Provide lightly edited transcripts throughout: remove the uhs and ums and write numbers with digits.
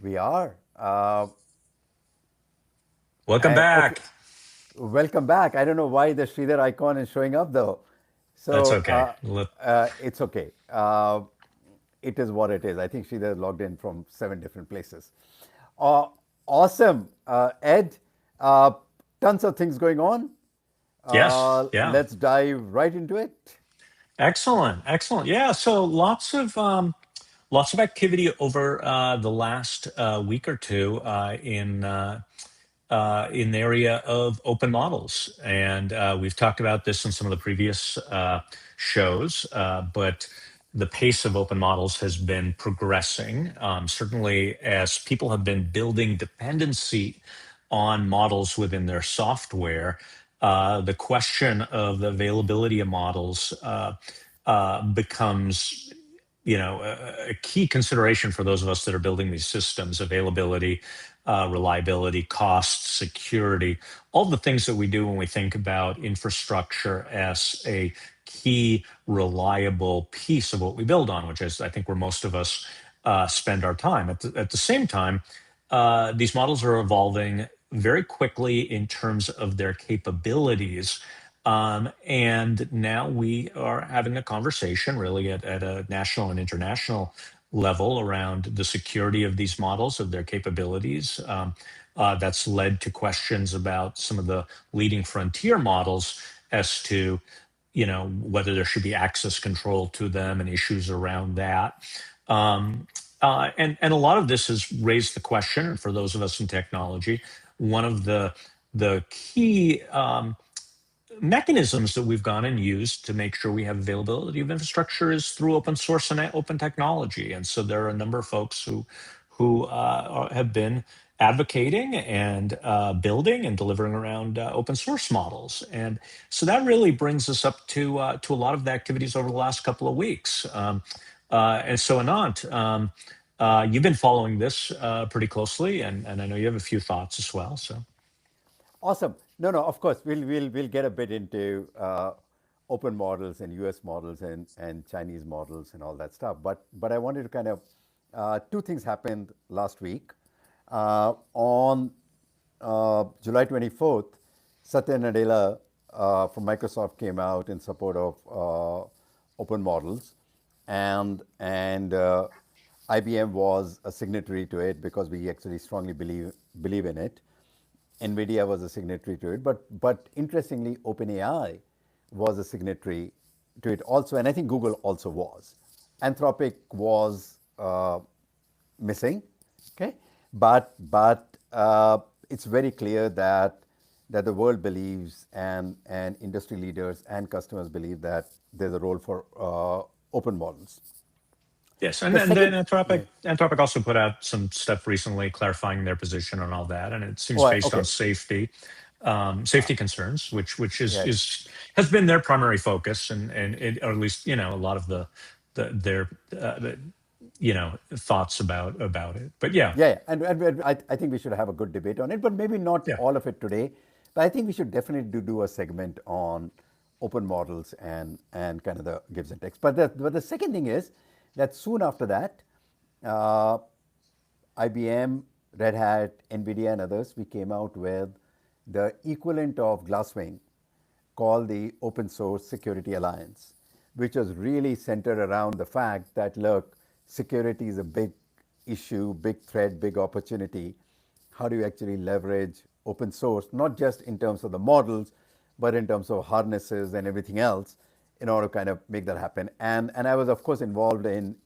We are. Welcome Okay, back. welcome back. I don't know why the Sridhar icon is showing up though. That's So okay. it's okay. It is what it is. I think Sridhar logged in from 7 different places. Uh, awesome. Ed, uh, tons of things going on. Yes, yeah. Let's dive right into it. Excellent, excellent. Yeah, so lots of activity over the last week or two in the area of open models, and we've talked about this in some of the previous shows. But the pace of open models has been progressing, certainly as people have been building dependency on models within their software. The question of the availability of models becomes a key consideration for those of us that are building these systems: availability, reliability, cost, security, all the things that we do when we think about infrastructure as a key reliable piece of what we build on, which is, I think, where most of us spend our time. At the same time, these models are evolving very quickly in terms of their capabilities. And now we are having a conversation really at a national and international level around the security of these models, of their capabilities. That's led to questions about some of the leading frontier models as to whether there should be access control to them and issues around that. And a lot of this has raised the question for those of us in technology. One of the key mechanisms that we've gone and used to make sure we have availability of infrastructure is through open source and open technology. And so there are a number of folks who have been advocating and building and delivering around open source models. And so that really brings us up to a lot of the activities over the last couple of weeks. And so Anant, you've been following this pretty closely, and I know you have a few thoughts as well. So Awesome. No, no, of course, we'll get a bit into open models and US models and Chinese models and all that stuff. But I wanted to kind of two things happened last week. On July 24th, Satya Nadella from Microsoft came out in support of open models, and IBM was a signatory to it because we actually strongly believe in it. NVIDIA was a signatory to it, but interestingly, OpenAI was a signatory to it also, and I think Google also was. Anthropic was missing, okay, but it's very clear that the world believes and industry leaders and customers believe that there's a role for open models. yes, and The then second, Anthropic yeah. Anthropic also put out some stuff recently clarifying their position on all that, and it seems based on Okay, safety concerns, which is yeah. is has been their primary focus, or at least a lot of their thoughts about it. But yeah, Yeah, yeah. And I think we should have a good debate on it, but maybe not yeah. all of it today. But I think we should definitely do a segment on open models and kind of the gives and takes. But the second thing is that soon after that, uh, IBM, Red Hat, NVIDIA, and others, we came out with the equivalent of Glasswing called the Open Source Security Alliance, which was really centered around the fact that, look, security is a big issue, big threat, big opportunity. How do you actually leverage open source, not just in terms of the models, but in terms of harnesses and everything else, in order to kind of make that happen? And I was, of course, involved in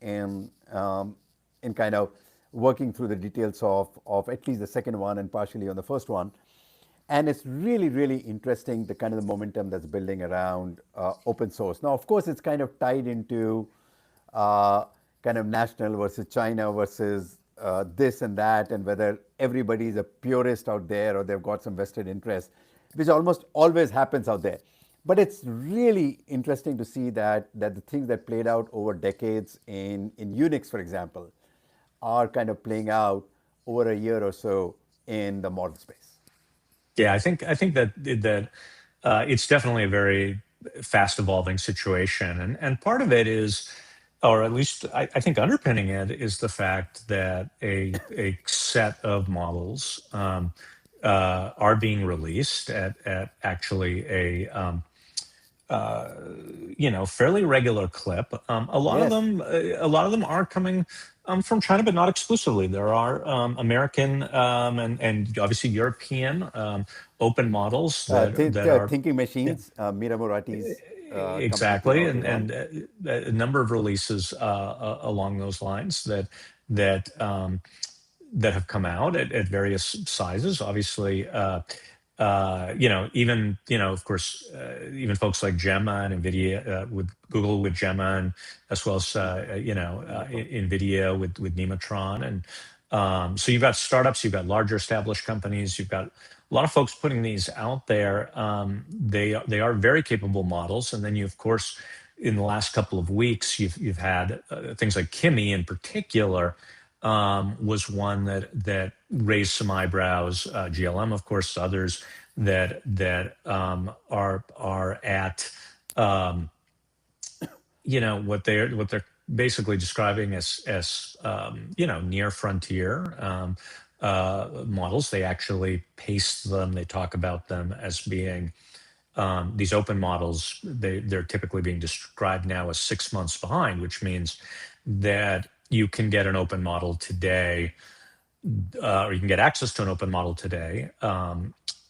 kind of working through the details of at least the second one and partially on the first one. And it's really, really interesting the kind of the momentum that's building around open source. Now, of course, it's kind of tied into uh, kind of national versus China versus this and that, and whether everybody's a purist out there or they've got some vested interest, which almost always happens out there. But it's really interesting to see that the things that played out over decades in Unix, for example, are kind of playing out over a year or so in the model space. Yeah, I think that it's definitely a very fast evolving situation, and part of it is or at least I think underpinning it is the fact that a set of models are being released at actually a fairly regular clip. Yes. A lot of them are coming from China, but not exclusively. There are American and obviously European open models that are Thinking yeah, Machines, Mira Murati's company came exactly, out with one. a number of releases along those lines that that have come out at various sizes. Obviously, even of course, even folks like Gemma and Nvidia with Google with Gemma, and as well as Nematron. Nvidia with Nematron, and so you've got startups, you've got larger established companies, you've got a lot of folks putting these out there. They are very capable models, and then you of course in the last couple of weeks you've had things like Kimi in particular was one that raised some eyebrows. GLM, of course, others that are at what they're basically describing as near frontier models. They actually paste them. They talk about them as being these open models. They're typically being described now as 6 months behind, which means that you can get an open model today, or you can get access to an open model today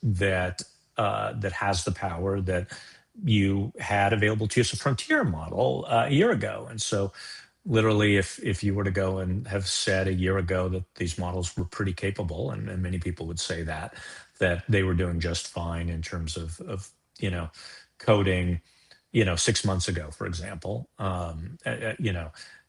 that has the power that you had available to you as a frontier model a year ago. And so, literally, if you were to go and have said a year ago that these models were pretty capable, and many people would say that they were doing just fine in terms of coding 6 months ago, for example,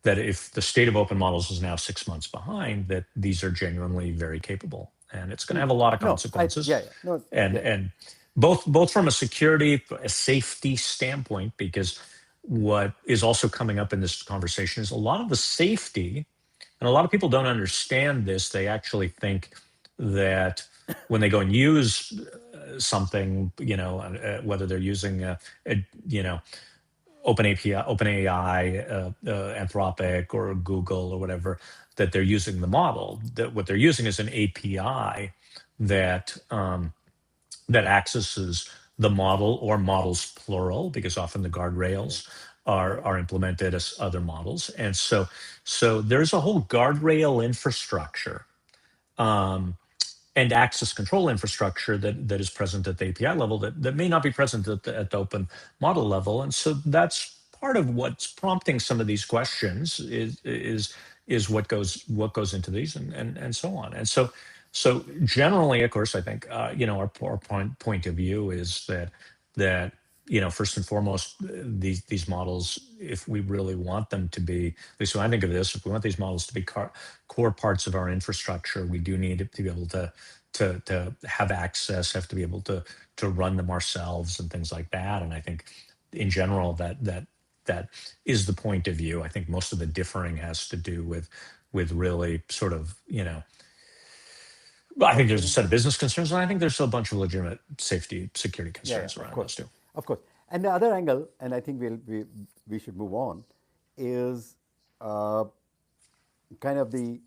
that if the state of open models is now 6 months behind, that these are genuinely very capable, and it's going to have a lot of No, consequences, yeah, no, and yeah, and both from a security, a safety standpoint, because what is also coming up in this conversation is a lot of the safety, and a lot of people don't understand this. They actually think that when they go and use something, whether they're using you know, Open API, Open AI, Anthropic, or Google, or whatever, that they're using the model. That what they're using is an API that that accesses the model, or models plural, because often the yeah, guardrails yeah, are implemented as other models, and so there's a whole guardrail infrastructure and access control infrastructure that is present at the API level that may not be present at the open model level. And so that's part of what's prompting some of these questions is what goes into these, and so on. And so generally, of course, I think our point of view is that first and foremost, these models, if we really want them to be, at least when I think of this, if we want these models to be core parts of our infrastructure, we do need to be able to have access, have to be able to run them ourselves and things like that. And I think in general that is the point of view. I think most of the differing has to do with really sort of, I think there's a operating. set of business concerns, and I think there's a bunch of legitimate safety security Yeah, yeah, concerns around those too. of course. And the other angle, and I think we should move on, is uh, kind of the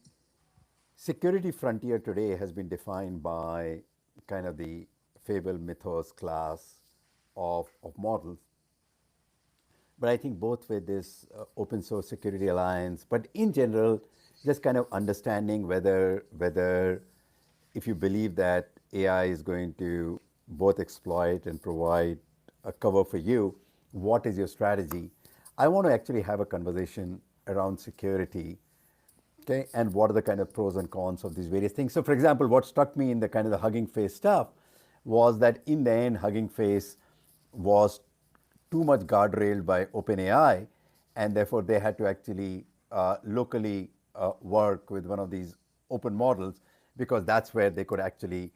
security frontier today has been defined by kind of the Fable mythos class of models. But I think both with this open source security alliance, but in general, just kind of understanding whether if you believe that AI is going to both exploit and provide a cover for you, what is your strategy? I want to actually have a conversation around security. Okay, and what are the kind of pros and cons of these various things? So, for example, what struck me in the kind of the Hugging Face stuff was that in the end, Hugging Face was too much guardrailed by OpenAI, and therefore they had to actually locally work with one of these open models because that's where they could actually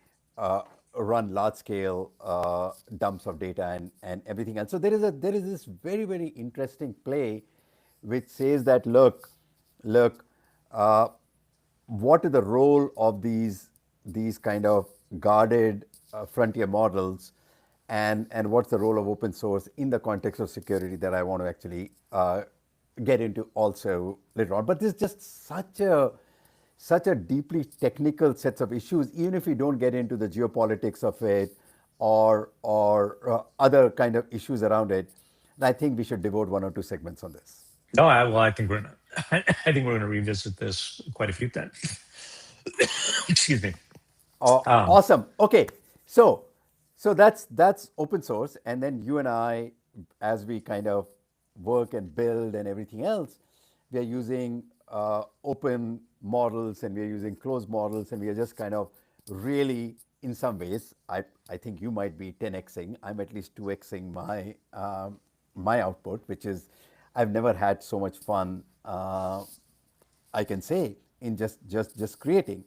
run large scale dumps of data and everything else. So there is this very interesting play which says that look, uh, what is the role of these kind of guarded frontier models, and what's the role of open source in the context of security that I want to actually get into also later on. But there's just such a deeply technical sets of issues, even if we don't get into the geopolitics of it or other kind of issues around it. And I think we should devote one or two segments on this. No, well, I think we're gonna, I think we're gonna revisit this quite a few times. Excuse me. Um, Awesome. Okay, so that's open source, and then you and I, as we kind of work and build and everything else, we are using open models and we are using closed models, and we are just kind of really, in some ways, I think you might be 10xing. I'm at least 2xing my output, which is I've never had so much fun. I can say in just creating.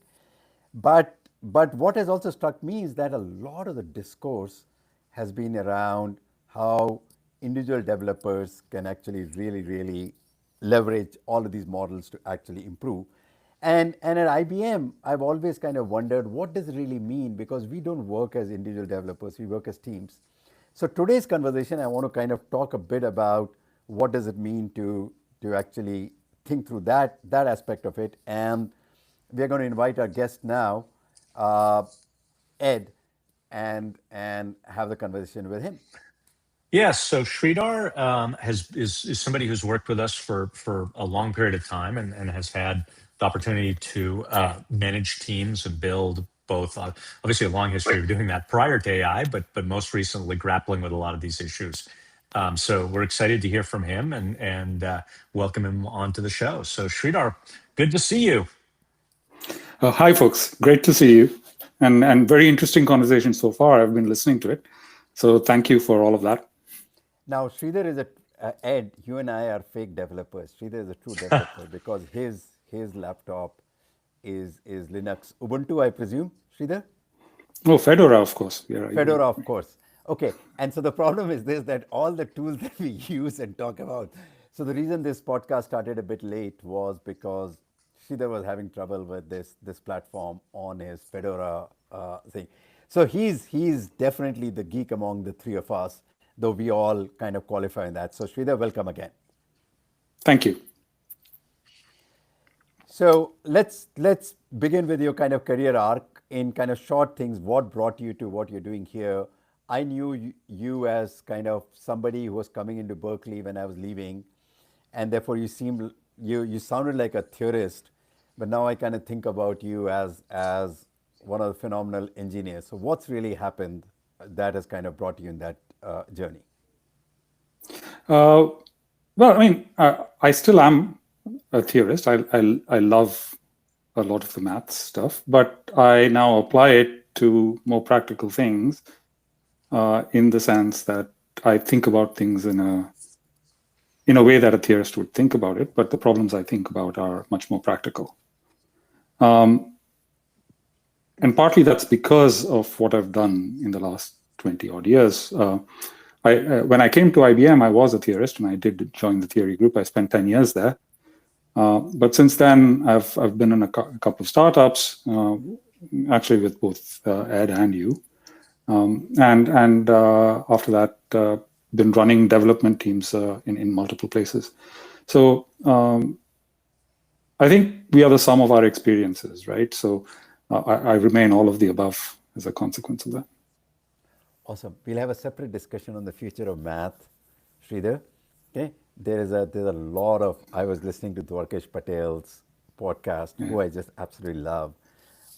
But what has also struck me is that a lot of the discourse has been around how individual developers can actually really leverage all of these models to actually improve. And at IBM, I've always kind of wondered what does it really mean, because we don't work as individual developers, we work as teams. So today's conversation, I want to kind of talk a bit about what does it mean to actually think through that aspect of it. And we're going to invite our guest now, uh, Ed, and have the conversation with him. Yes. So Sridhar is somebody who's worked with us for a long period of time and has had the opportunity to manage teams and build both. Obviously, a long history of doing that prior to AI, but most recently grappling with a lot of these issues. So we're excited to hear from him and welcome him onto the show. So Sridhar, good to see you. Hi, folks. Great to see you. And very interesting conversation so far. I've been listening to it. So thank you for all of that. Now, Sridhar is a Ed. You and I are fake developers. Sridhar is a true developer because his laptop is Linux Ubuntu, I presume. Sridhar. Oh, Fedora, of course. Yeah, right. Fedora, of course. Okay, and so the problem is this, that all the tools that we use and talk about. So the reason this podcast started a bit late was because Sridhar was having trouble with this platform on his Fedora thing. So he's definitely the geek among the three of us, though we all kind of qualify in that. So Sridhar, welcome again. Thank you. So let's begin with your kind of career arc in kind of short things. What brought you to what you're doing here? I knew you as kind of somebody who was coming into Berkeley when I was leaving, and therefore you sounded like a theorist. But now I kind of think about you as one of the phenomenal engineers. So what's really happened that has kind of brought you in that journey? Uh, well, I mean, I still am a theorist. I love a lot of the math stuff, but I now apply it to more practical things in the sense that I think about things in a way that a theorist would think about it, but the problems I think about are much more practical. And partly that's because of what I've done in the last 20 odd years. When I came to IBM, I was a theorist and I did join the theory group. I spent 10 years there. But since then, I've been in a couple of startups, actually with both Ed and you. And after that, been running development teams in multiple places. So I think we are the sum of our experiences, right? So I remain all of the above as a consequence of that. Awesome. We'll have a separate discussion on the future of math, Sridhar. Okay. There's a lot of, I was listening to Dwarkesh Patel's podcast, Yeah. who I just absolutely love,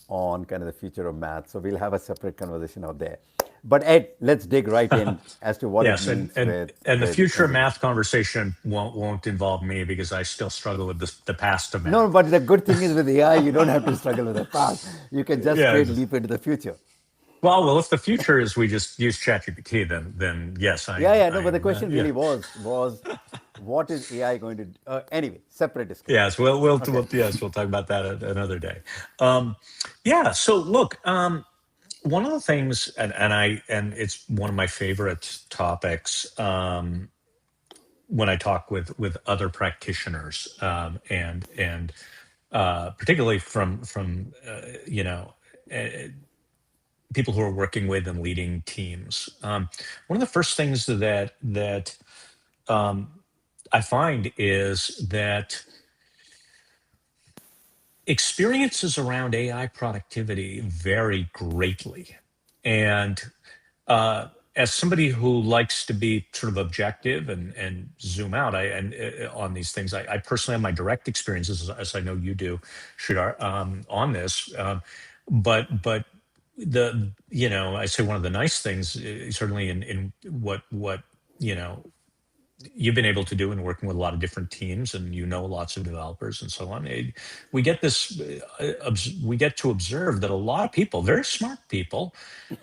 on kind of the future of math. So we'll have a separate conversation out there. But Ed, let's dig right in as to what it Yes, means and the with future of engineering. math conversation won't involve me because I still struggle with the past of No, math. but the good thing is with AI, you don't have to struggle with the past. You can just Yeah. straight leap into the future. Well, if the future is we just use ChatGPT, then yes, Yeah, no, but the I'm question yeah. really was what is AI going to do? Anyway, separate discussion. Yes, Okay. we'll talk about that another day. Yeah. So look, one of the things, and it's one of my favorite topics when I talk with other practitioners, and particularly from you know. People who are working with and leading teams. One of the first things that I find is that experiences around AI productivity vary greatly. And as somebody who likes to be sort of objective and zoom out on these things, I personally have my direct experiences, as I know you do, Sridhar, on this. But I say one of the nice things, certainly in what you know you've been able to do in working with a lot of different teams, and lots of developers and so on. We get this, we get to observe that a lot of people, very smart people,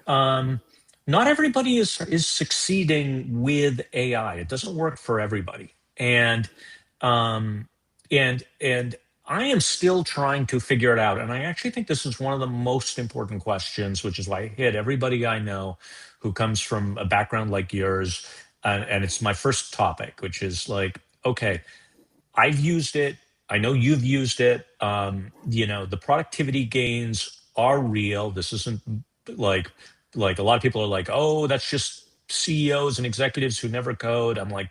um, not everybody is succeeding with AI. It doesn't work for everybody, um, and I am still trying to figure it out. And I actually think this is one of the most important questions, which is why I hit everybody I know who comes from a background like yours, and it's my first topic, which is like, okay, I've used it. I know you've used it. The productivity gains are real. This isn't like like a lot of people are like, oh, that's just CEOs and executives who never code. I'm like,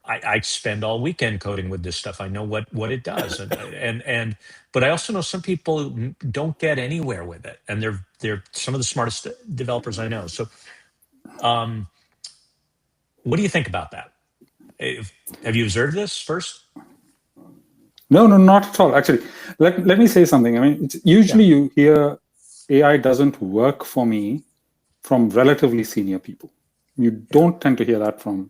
I spend all weekend coding with this stuff. I know what it does, and but I also know some people don't get anywhere with it, and they're some of the smartest developers I know. So, what do you think about that? Have you observed this first? No, not at all. Actually, let me say something. I mean, it's usually you hear AI doesn't work for me from relatively senior people. You don't tend to hear that from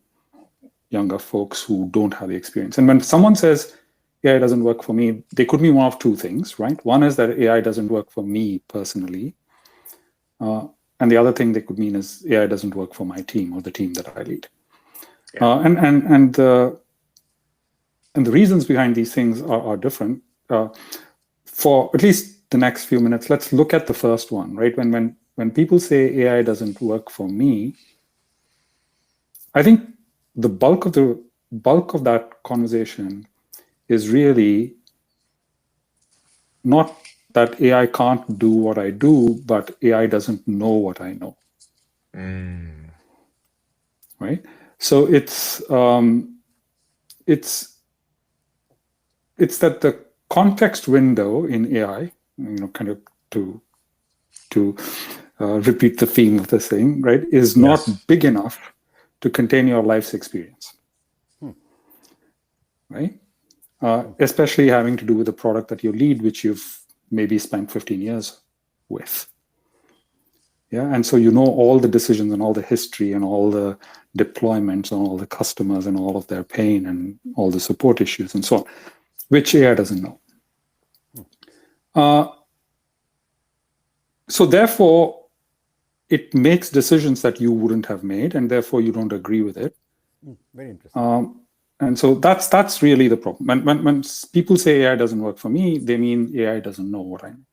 younger folks who don't have the experience. And when someone says AI doesn't work for me, they could mean one of two things, right? One is that AI doesn't work for me personally. And the other thing they could mean is AI doesn't work for my team or the team that I lead. Yeah. And the reasons behind these things are different. For at least the next few minutes, let's look at the first one, right? When people say AI doesn't work for me, I think the bulk of that conversation is really not that AI can't do what I do, but AI doesn't know what I know. Right? So it's that the context window in AI, kind of to repeat the theme of this thing, right, is not big enough to contain your life's experience. Right? Especially having to do with the product that you lead, which you've maybe spent 15 years with. Yeah, and so you know all the decisions and all the history and all the deployments and all the customers and all of their pain and all the support issues and so on, which AI doesn't know. So therefore, it makes decisions that you wouldn't have made, and therefore you don't agree with it. Very interesting. And so that's really the problem. When people say AI doesn't work for me, they mean AI doesn't know what I know.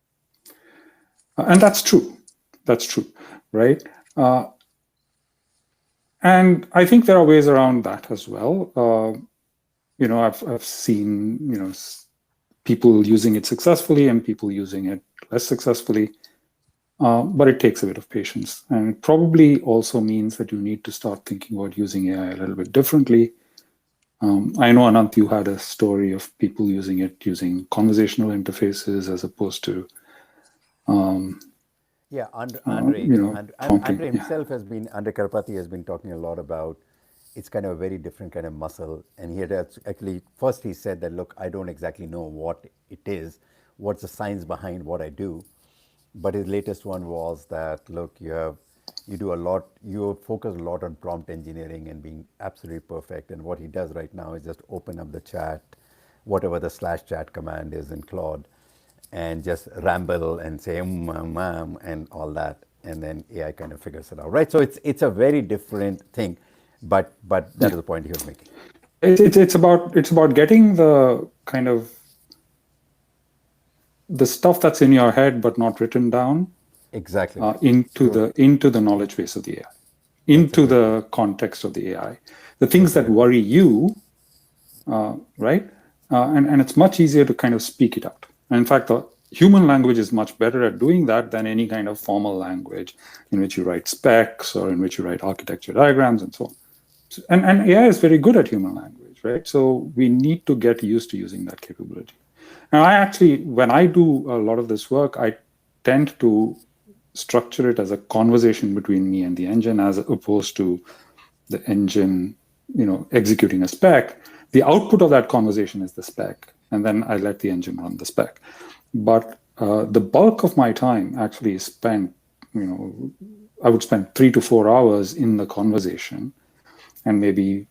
And that's true. That's true, right? And I think there are ways around that as well. I've seen people using it successfully and people using it less successfully, but it takes a bit of patience, and it probably also means that you need to start thinking about using AI a little bit differently. I know, Anant, you had a story of people using conversational interfaces as opposed to Andre himself has been, Andre Karpathy has been talking a lot about it's kind of a very different kind of muscle. And he had actually, first he said that, look, I don't exactly know what it is, what's the science behind what I do. But his latest one was that, look, you focus a lot on prompt engineering and being absolutely perfect. And what he does right now is just open up the chat, whatever the /chat command is in Claude, and just ramble and say and all that, and then AI kind of figures it out, right? So it's a very different thing, but that is the point he was making. It's about getting the kind of the stuff that's in your head but not written down exactly into the knowledge base of the AI, into the context of the AI, the things that worry you, right? And it's much easier to kind of speak it out. And in fact, the human language is much better at doing that than any kind of formal language in which you write specs or in which you write architecture diagrams and so on. And AI is very good at human language, right? So we need to get used to using that capability. And I actually, when I do a lot of this work, I tend to structure it as a conversation between me and the engine, as opposed to the engine, executing a spec. The output of that conversation is the spec, and then I let the engine run the spec. But the bulk of my time actually is spent, I would spend 3 to 4 hours in the conversation, and maybe,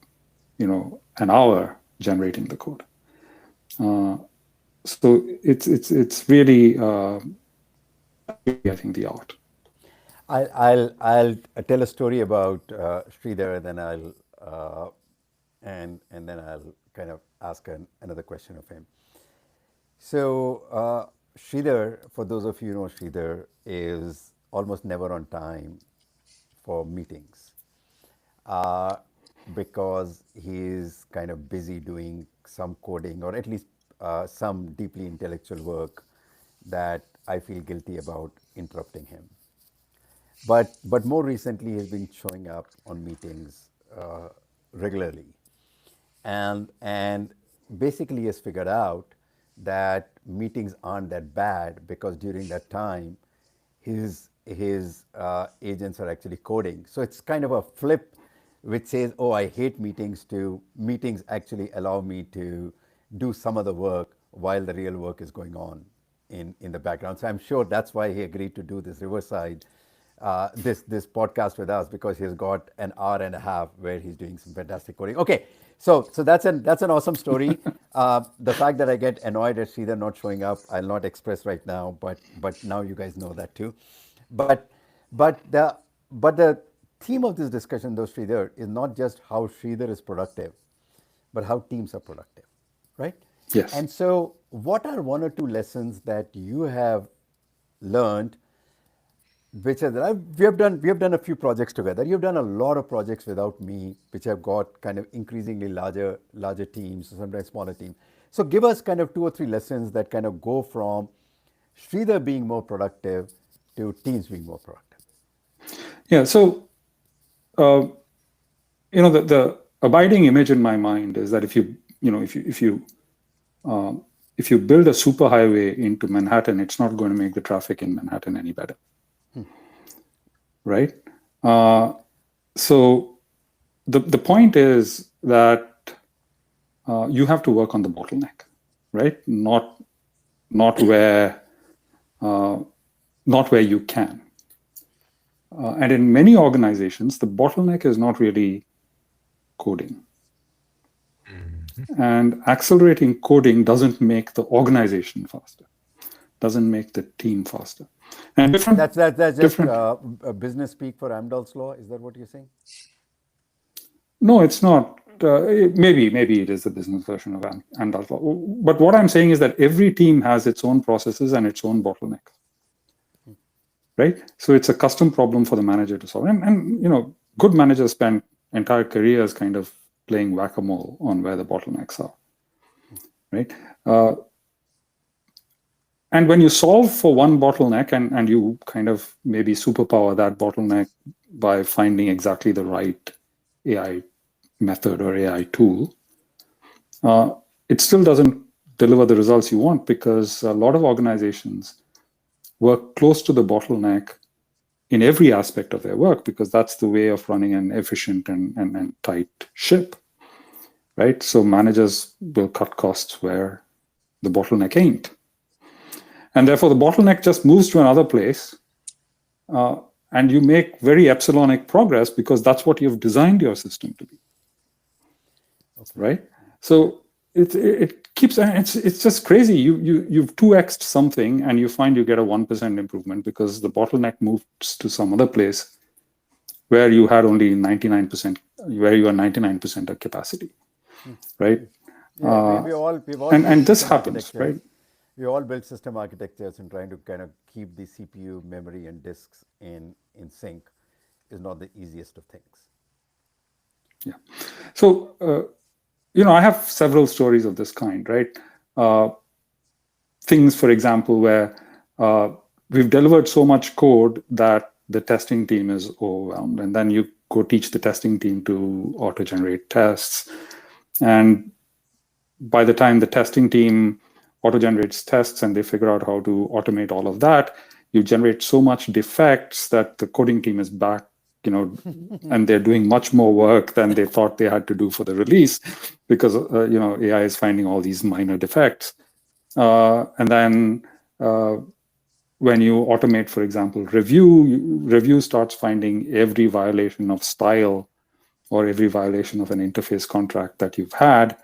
an hour generating the code. So it's really, I think, the art. I'll tell a story about Sridhar, then and then I'll kind of ask another question of him. So Sridhar, for those of you who know Sridhar, is almost never on time for meetings because he's kind of busy doing some coding, or at least some deeply intellectual work that I feel guilty about interrupting him. But more recently, he's been showing up on meetings regularly, and basically has figured out that meetings aren't that bad because during that time, his agents are actually coding. So it's kind of a flip, which says, "Oh, I hate meetings." To meetings actually allow me to do some of the work while the real work is going on in the background. So I'm sure that's why he agreed to do this Riverside, this podcast with us, because he's got an hour and a half where he's doing some fantastic coding. Okay, so that's an awesome story. The fact that I get annoyed at Sridhar not showing up, I'll not express right now, but now you guys know that too. But the theme of this discussion, though, Sridhar, is not just how Sridhar is productive, but how teams are productive, right? Yes. And so, what are one or two lessons that you have learned? Which are we have done a few projects together. You've done a lot of projects without me, which have got kind of increasingly larger teams, sometimes smaller teams. So give us kind of 2 or 3 lessons that kind of go from Sridhar being more productive to teams being more productive. Yeah. So, the abiding image in my mind is that if you build a superhighway into Manhattan, it's not going to make the traffic in Manhattan any better. Right? So the point is that you have to work on the bottleneck, right? Not where you can. And in many organizations, the bottleneck is not really coding. And accelerating coding doesn't make the organization faster, doesn't make the team faster. And that's just a business speak for Amdahl's law. Is that what you're saying? No, it's not. Maybe it is the business version of Amdahl's law. But what I'm saying is that every team has its own processes and its own bottlenecks. Right? So it's a custom problem for the manager to solve. And good managers spend entire careers kind of playing whack-a-mole on where the bottlenecks are. Right? And when you solve for one bottleneck and you kind of maybe superpower that bottleneck by finding exactly the right AI method or AI tool, it still doesn't deliver the results you want, because a lot of organizations work close to the bottleneck in every aspect of their work, because that's the way of running an efficient and tight ship, right? So managers will cut costs where the bottleneck ain't. And therefore, the bottleneck just moves to another place, and you make very epsilonic progress because that's what you've designed your system to be, right? So it keeps, it's just crazy. You've 2x'd something and you find you get a 1% improvement because the bottleneck moves to some other place where you had only 99%, where you are 99% of capacity, right? Yeah, we've all and this happens, right? We all build system architectures, and trying to kind of keep the CPU, memory, and disks in sync is not the easiest of things. Yeah. So, I have several stories of this kind, right? Things, for example, where we've delivered so much code that the testing team is overwhelmed, and then you go teach the testing team to auto-generate tests, And by the time the testing team auto-generates tests and they figure out how to automate all of that, you generate so much defects that the coding team is back, and they're doing much more work than they thought they had to do for the release, because AI is finding all these minor defects. And then when you automate, for example, review starts finding every violation of style or every violation of an interface contract that you've had,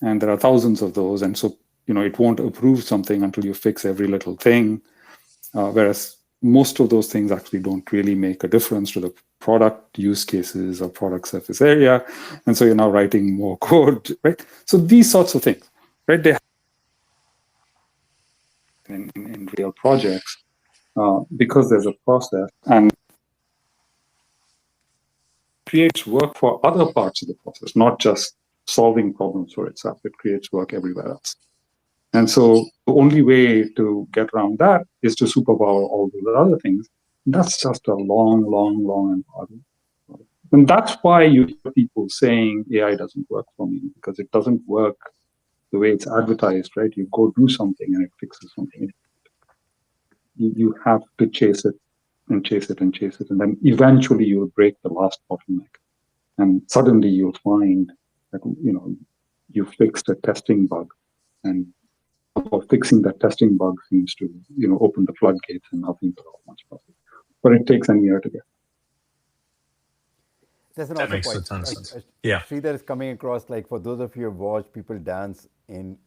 and there are thousands of those, and so it won't approve something until you fix every little thing, whereas most of those things actually don't really make a difference to the product use cases or product surface area, and so you're now writing more code, right? So these sorts of things, right? They in real projects, because there's a process and creates work for other parts of the process, not just solving problems for itself. It creates work everywhere else. And so the only way to get around that is to superpower all those other things. That's just a long, long, long and hard. And that's why you hear people saying AI doesn't work for me, because it doesn't work the way it's advertised, right? You go do something and it fixes something. You have to chase it and chase it and chase it. And then eventually you'll break the last bottleneck. And suddenly you'll find that, you fixed a testing bug, and fixing that testing bug seems to, open the floodgates, and now things are all much faster. But it takes a year to get. There's an That also makes a point. ton of sense. Yeah. Sridhar is coming across like, for those of you who have watched people dance in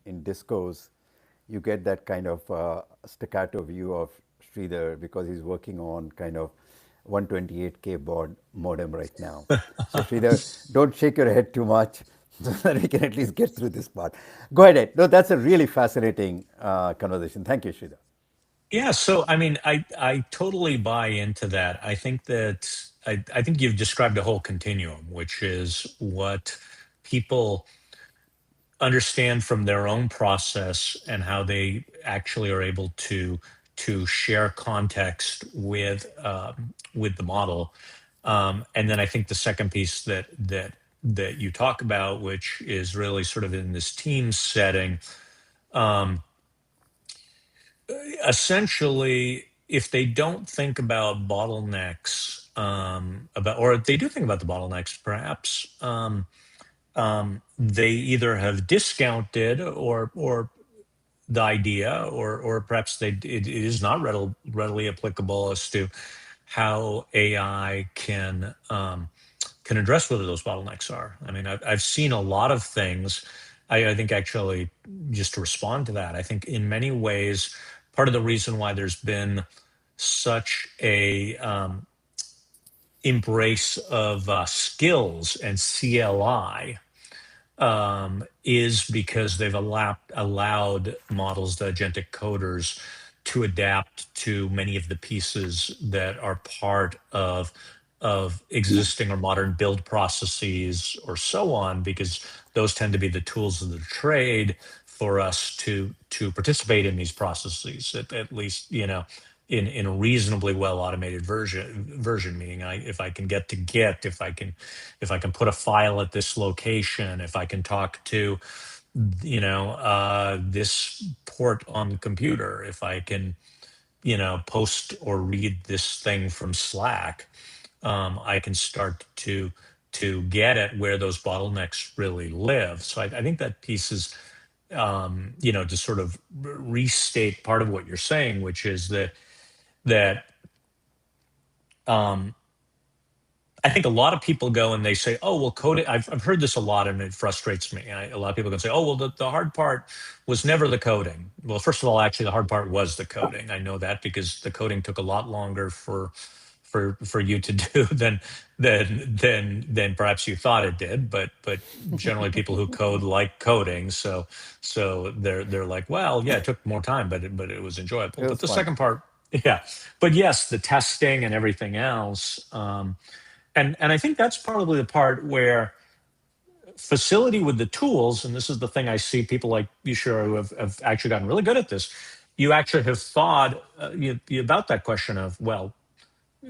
discos, you get that kind of staccato view of Sridhar because he's working on kind of 128K baud modem right now. So Sridhar, don't shake your head too much so that we can at least get through this part. Go ahead, Ed. No, that's a really fascinating conversation. Thank you, Sridhar. Yeah, so I mean, I totally buy into that. I think that I think you've described a whole continuum, which is what people understand from their own process and how they actually are able to share context with the model. And then I think the second piece that you talk about, which is really sort of in this team setting, um, essentially, if they don't think about bottlenecks, or they do think about the bottlenecks, perhaps they either have discounted or the idea, or perhaps it is not readily applicable as to how AI can address whether those bottlenecks are. I mean, I've seen a lot of things. I think actually, just to respond to that, I think in many ways, part of the reason why there's been such a embrace of skills and CLI is because they've allowed models, the agentic coders, to adapt to many of the pieces that are part of existing or modern build processes or so on, because those tend to be the tools of the trade for us to participate in these processes, at least in a reasonably well automated version, meaning if I can get to Git, if I can put a file at this location, if I can talk to this port on the computer, if I can post or read this thing from Slack, I can start to get at where those bottlenecks really live. So I think that piece is to sort of restate part of what you're saying, which is that um, I think a lot of people go and they say, "Oh, well, coding." I've heard this a lot, and it frustrates me. A lot of people can say, "Oh, well, the hard part was never the coding." Well, first of all, actually, the hard part was the coding. I know that because the coding took a lot longer for you to do than perhaps you thought it did. But generally, people who code like coding, so they're like, "Well, yeah, it took more time, but it was enjoyable." It But was the fun. second part, yeah, but yes, the testing and everything else. And I think that's probably the part where facility with the tools, and this is the thing I see people like you sure who have actually gotten really good at this. You actually have thought about that question of, well,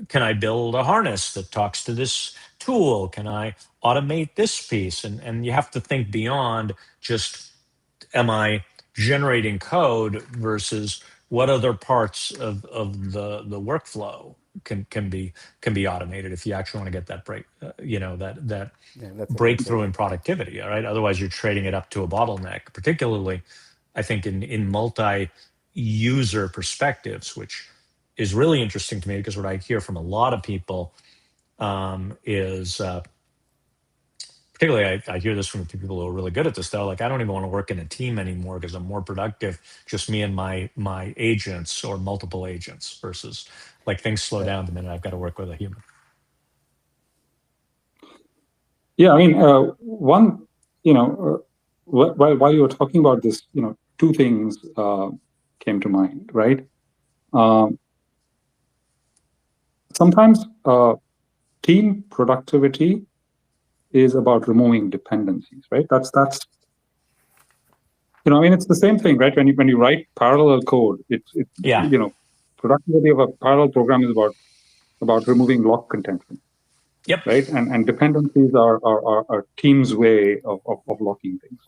can I build a harness that talks to this tool? Can I automate this piece? And you have to think beyond just, am I generating code versus what other parts of the workflow can be automated if you actually want to get that that Yeah, that's breakthrough very in productivity. All right. Otherwise, you're trading it up to a bottleneck, particularly, I think, in multi-user perspectives, which is really interesting to me because what I hear from a lot of people is particularly I hear this from people who are really good at this. They're like, I don't even want to work in a team anymore because I'm more productive, just me and my agents or multiple agents versus like things slow right. down the minute I've got to work with a human. Yeah, I mean, one, while you were talking about this, two things came to mind, right? Um, Sometimes team productivity is about removing dependencies, right? That's I mean, it's the same thing, right? When you write parallel code, it's Yeah. productivity of a parallel program is about removing lock contention, Yep. right? And dependencies are team's way of locking things.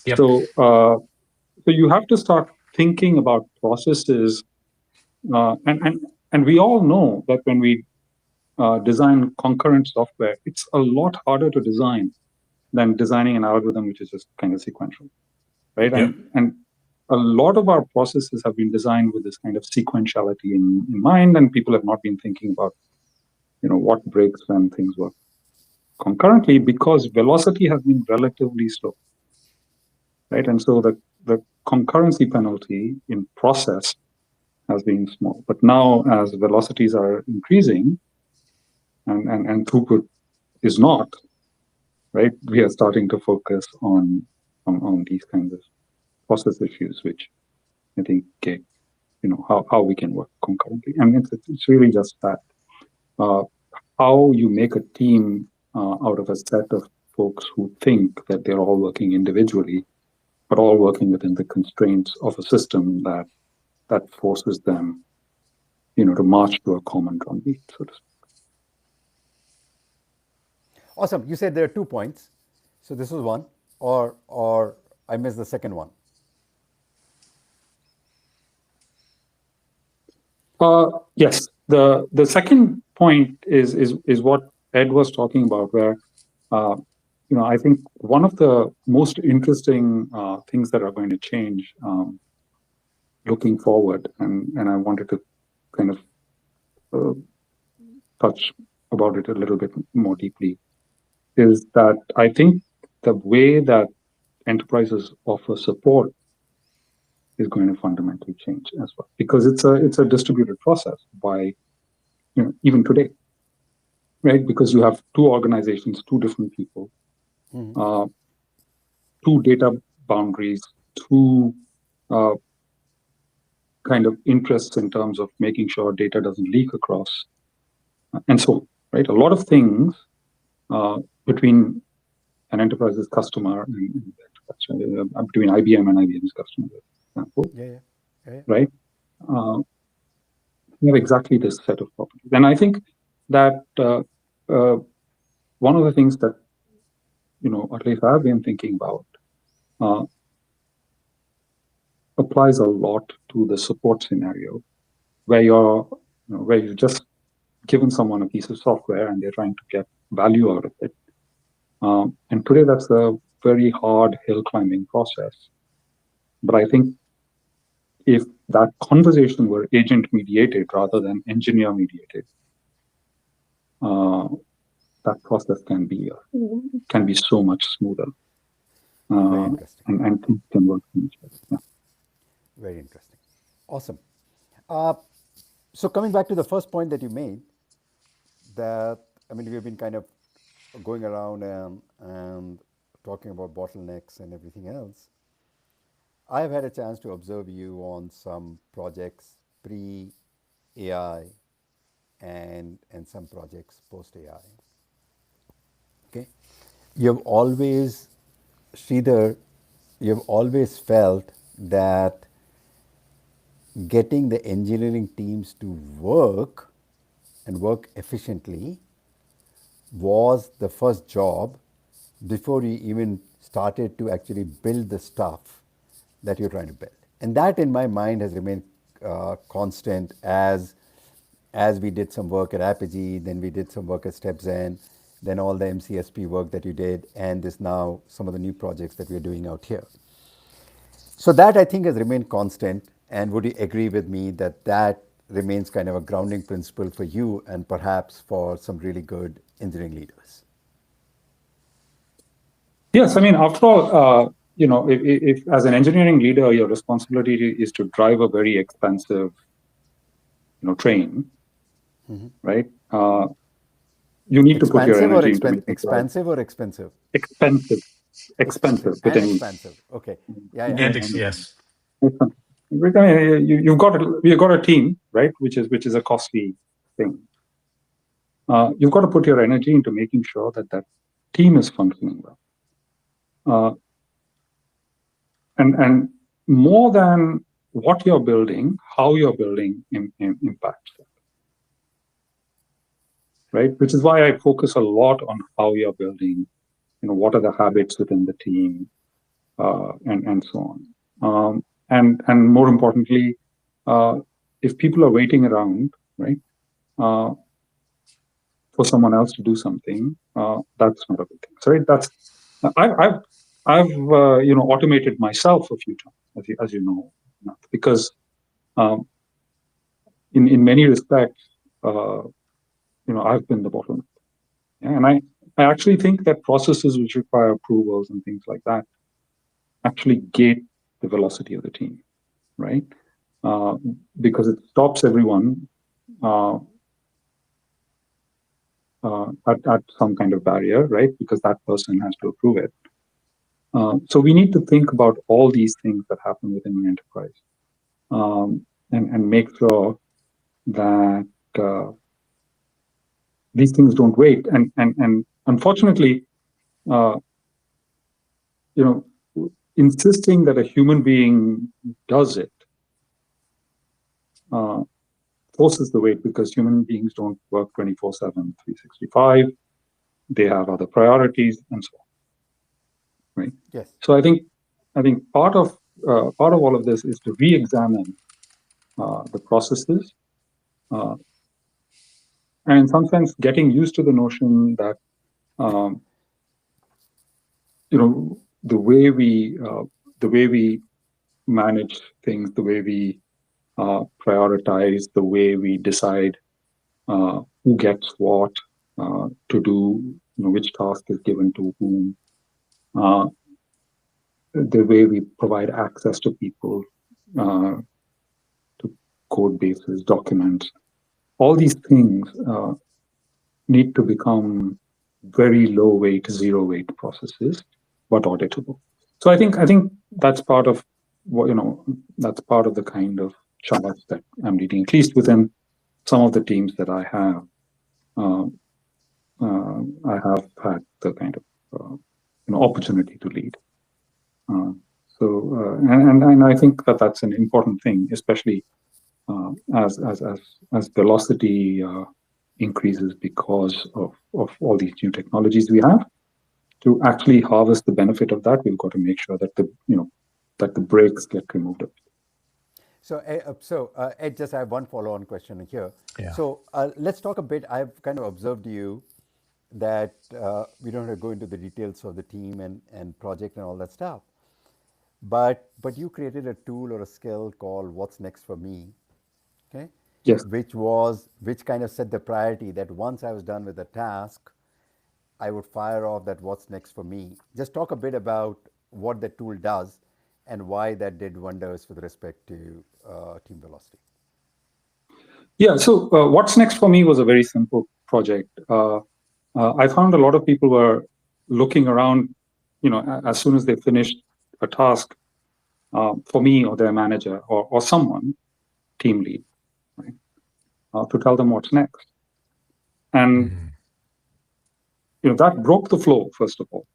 Yep. So you have to start thinking about processes, and we all know that when we design concurrent software, it's a lot harder to design than designing an algorithm which is just kind of sequential, right? Yep. And a lot of our processes have been designed with this kind of sequentiality in mind, and people have not been thinking about what breaks when things work concurrently because velocity has been relatively slow, right? And so the concurrency penalty in process has been small. But now as velocities are increasing and throughput is not, right, we are starting to focus on these kinds of process issues, which I think, how we can work concurrently. I mean, it's really just that. How you make a team out of a set of folks who think that they're all working individually, but all working within the constraints of a system that forces them, to march to a common drumbeat, so to speak. Awesome. You said there are 2 points. So this was one, or I missed the second one. Yes, the second point is what Ed was talking about, where I think one of the most interesting things that are going to change looking forward, and I wanted to kind of touch about it a little bit more deeply, is that I think the way that enterprises offer support is going to fundamentally change as well, because it's a distributed process by even today, right? Because you have two organizations, two different people, two data boundaries, two kind of interests in terms of making sure data doesn't leak across, and so on, right? A lot of things between an enterprise's customer and between IBM and IBM's customer, for example, Yeah. right? You have exactly this set of properties. And I think that one of the things that, at least I've been thinking about, applies a lot to the support scenario, where you've just given someone a piece of software and they're trying to get value out of it. And today that's a very hard hill climbing process. But I think if that conversation were agent mediated rather than engineer mediated, that process can be so much smoother. Very interesting. And things can work much better. Yeah. Very interesting. Awesome. So coming back to the first point that you made, that I mean we've been kind of going around and talking about bottlenecks and everything else. I've had a chance to observe you on some projects pre AI and some projects post AI. Okay, you've always, Sridhar, you've always felt that getting the engineering teams to work and work efficiently was the first job before you even started to actually build the stuff that you're trying to build. And that, in my mind, has remained constant as we did some work at Apogee, then we did some work at StepZen, then all the MCSP work that you did, and this now some of the new projects that we're doing out here. So that I think has remained constant. And would you agree with me that that remains kind of a grounding principle for you and perhaps for some really good engineering leaders? Yes, I mean, after all, if as an engineering leader, your responsibility is to drive a very expensive, train, right? You need to put your Expansive or energy into making expansive or expensive? expensive, Expensive with and an E. expansive. Okay. Yeah, yeah. And And yes. you've got a team, right? Which is a costly thing. You've got to put your energy into making sure that that team is functioning well. And more than what you're building, how you're building impacts that, right? Which is why I focus a lot on how you're building. What are the habits within the team, and so on. And more importantly, if people are waiting around, right, for someone else to do something, that's not a good thing. So, right? I've automated myself a few times, as you know, because in many respects, I've been the bottleneck. Yeah, and I actually think that processes which require approvals and things like that actually gate the velocity of the team, right? Because it stops everyone at some kind of barrier, right? Because that person has to approve it. So we need to think about all these things that happen within an enterprise, and make sure that these things don't wait. And unfortunately, insisting that a human being does it forces the wait, because human beings don't work 24/7, 365. They have other priorities and so on, right? Yes. So I think part of all of this is to re-examine the processes, and in some sense, getting used to the notion that the way we manage things, the way we prioritize, the way we decide who gets what to do, which task is given to whom, the way we provide access to people, to code bases, documents, all these things need to become very low weight, zero weight processes, but auditable. So I think that's part of what, that's part of the kind of charge that I'm leading, at least within some of the teams that I have. I have had the kind of opportunity to lead. And I think that that's an important thing, especially as velocity increases because of all these new technologies we have. To actually harvest the benefit of that, we've got to make sure that the brakes get removed. So, Ed, just I have one follow-on question here. Yeah. So let's talk a bit. I've kind of observed you that we don't have to go into the details of the team and project and all that stuff. But you created a tool or a skill called What's Next for Me, okay? Yes. Which kind of set the priority that once I was done with the task, I would fire off that What's Next for Me. Just talk a bit about what the tool does and why that did wonders with respect to team velocity. Yeah, so What's Next for Me was a very simple project. I found a lot of people were looking around, as soon as they finished a task, for me or their manager or someone, team lead, right, to tell them what's next. And that broke the flow, first of all.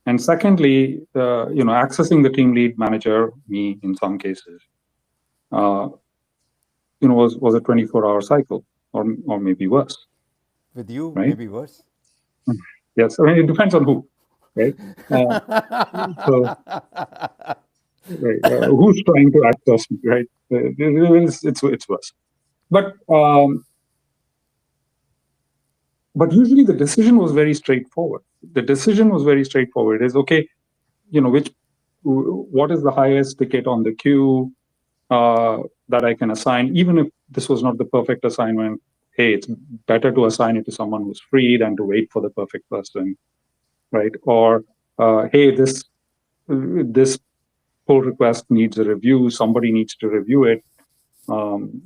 And secondly, accessing the team lead, manager, me in some cases, was a 24-hour cycle, or maybe worse. With you, right? maybe worse. Yes, I mean it depends on who, right? So right, who's trying to access me, right? It's worse. But but usually the decision was very straightforward. The decision was very straightforward. Is okay, what is the highest ticket on the queue that I can assign, even if this was not the perfect assignment. Hey, it's better to assign it to someone who's free than to wait for the perfect person, right? Or hey, this pull request needs a review. Somebody needs to review it. Um,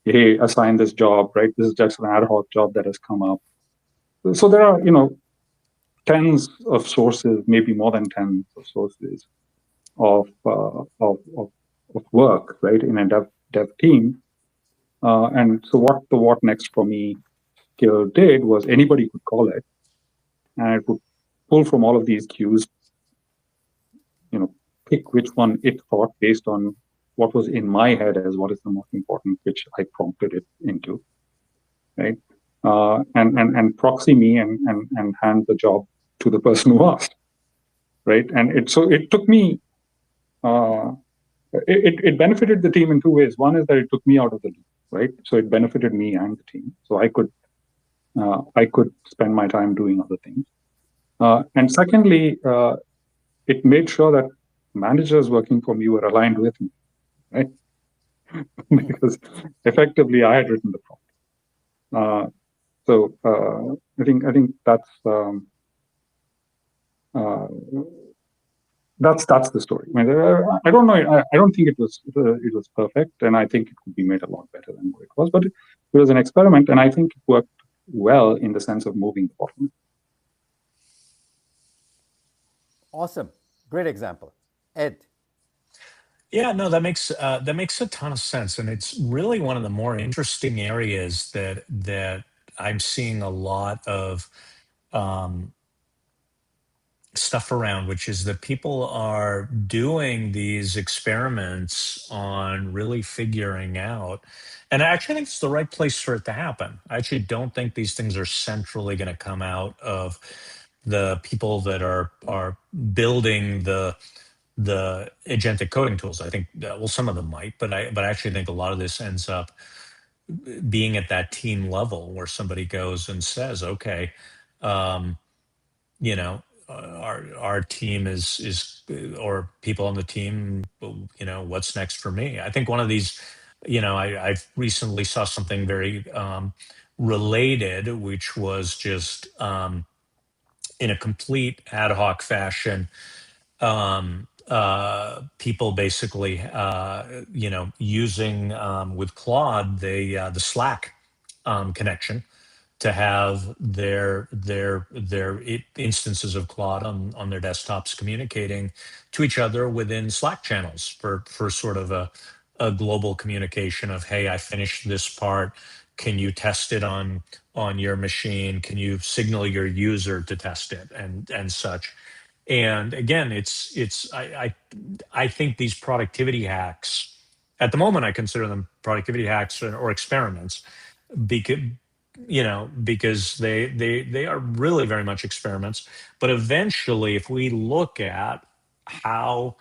hey, assign this job, right? This is just an ad hoc job that has come up. So there are, tens of sources, maybe more than tens of sources of work, right, in a dev team. And so what the what next for me skill did was anybody could call it, and it would pull from all of these queues, pick which one it thought based on what was in my head as what is the most important, which I prompted it into, right? And proxy me and hand the job to the person who asked, right? And it took me. It benefited the team in two ways. One is that it took me out of the loop, right? So it benefited me and the team. So I could spend my time doing other things. And secondly, it made sure that managers working for me were aligned with me, right? Because effectively I had written the prompt. I think uh, that's the story. I mean, I don't know. I don't think it was perfect, and I think it could be made a lot better than what it was. But it was an experiment, and I think it worked well in the sense of moving the bottleneck. Awesome. Great example. Ed. Yeah, no, that makes a ton of sense, and it's really one of the more interesting areas that I'm seeing a lot of um, stuff around, which is that people are doing these experiments on really figuring out. And I actually think it's the right place for it to happen. I actually don't think these things are centrally going to come out of the people that are building the agentic coding tools. I think well, some of them might, but I actually think a lot of this ends up being at that team level where somebody goes and says, okay, um, you know our team is or people on the team, what's next for me. I think one of these, I've recently saw something very related, which was just in a complete ad hoc fashion, people basically using with Claude the Slack connection to have their instances of Claude on their desktops communicating to each other within Slack channels for sort of a global communication of, hey, I finished this part. Can you test it on your machine? Can you signal your user to test it and such? And again, I think these productivity hacks, at the moment I consider them productivity hacks or experiments, because because they are really very much experiments. But eventually, if we look at how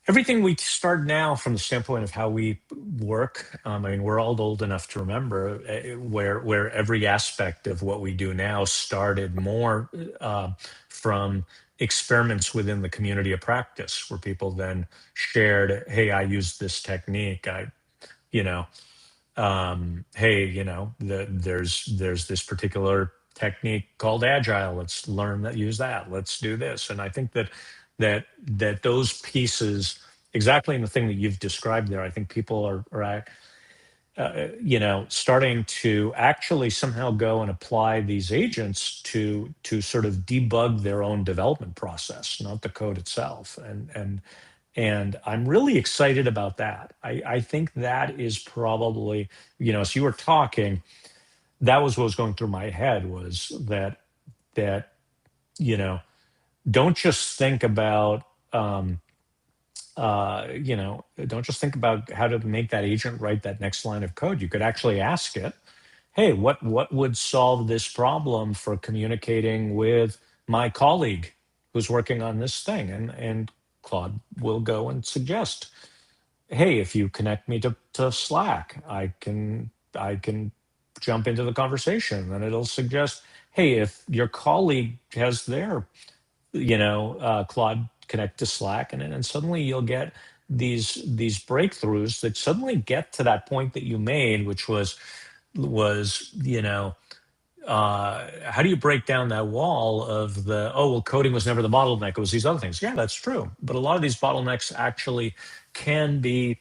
everything we start now from the standpoint of how we work, I mean, we're all old enough to remember where every aspect of what we do now started more from experiments within the community of practice, where people then shared, hey, I used this technique. You know hey, there's this particular technique called agile. Let's learn that, use that. Let's do this. And I think that those pieces, exactly in the thing that you've described there, I think people are starting to actually somehow go and apply these agents to sort of debug their own development process, not the code itself. And I'm really excited about that. I think that is probably, as you were talking, that was what was going through my head, was that you know don't just think about don't just think about how to make that agent write that next line of code. You could actually ask it, hey, what would solve this problem for communicating with my colleague who's working on this thing? And Claude will go and suggest, hey, if you connect me to Slack, I can jump into the conversation. And it'll suggest, hey, if your colleague has their, Claude connect to Slack, and suddenly you'll get these breakthroughs that suddenly get to that point that you made, which was how do you break down that wall of the, oh, well, coding was never the bottleneck, it was these other things. Yeah, that's true, but a lot of these bottlenecks actually can be